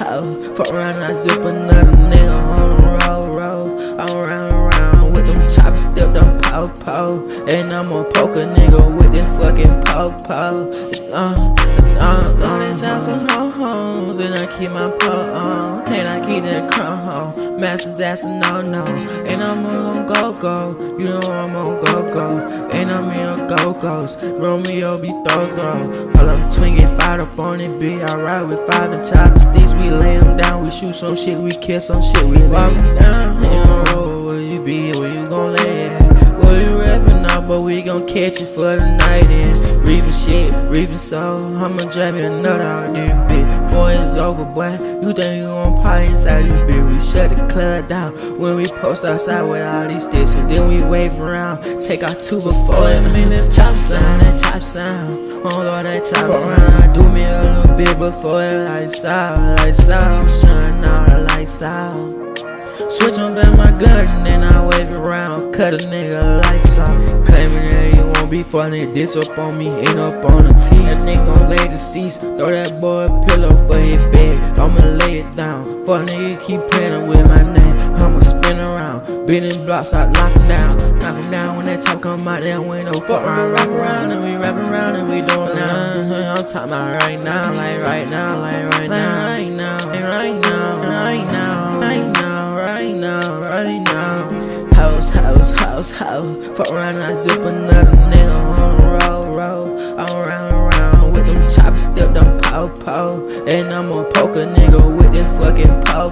hoe. Fuck around and I zip another nigga on the road. I'm around with them choppers, stepped on po. And I'm gon' poke a nigga with this fucking po. Gonna tell some ho-hos and I keep my po on. And I keep that crown home. Master's ass no. And I'm gon' go. You know I'm gon' go. And I'm in a go-go's. Romeo be throw. Hold up, twin get fired up on it, B. I ride with 5 and chopper sticks. We lay them down, we shoot some shit, we kill some shit, we walk down. Where you be, where you gon' lay at? Where you rapping now, but we gon' catch you for the night and reaping shit, reaping soul. I'ma drive me another out this bitch. Before it's over, boy. You think you gon' party inside this bitch? We shut the club down when we post outside with all these sticks, and then we wave around. Take our two before it. I mean that chop sound. Oh Lord, that chop sound. I do me a little bit before it lights out. Shine all the lights out. Switch on back my gun and then I wave it around. Cut a nigga lights off. Claiming that he won't be funny. This up on me, ain't up on the T. That nigga gon' lay the seats. Throw that boy a pillow for his bed. I'ma lay it down. Fuck nigga keep playing with my name. I'ma spin around. Bending blocks, I knock him down. Knock him down when that top come out that window. Fuck around, wrap around, and we wrap around and we doing now. I'm talking about right now, like right now, like right now, right now, right now, right now, right now, right now, right now. House. Fuck around and I zip another nigga on the road. I'm around with them choppers, stepped on po. And I'm gon' poke a nigga with this fucking po.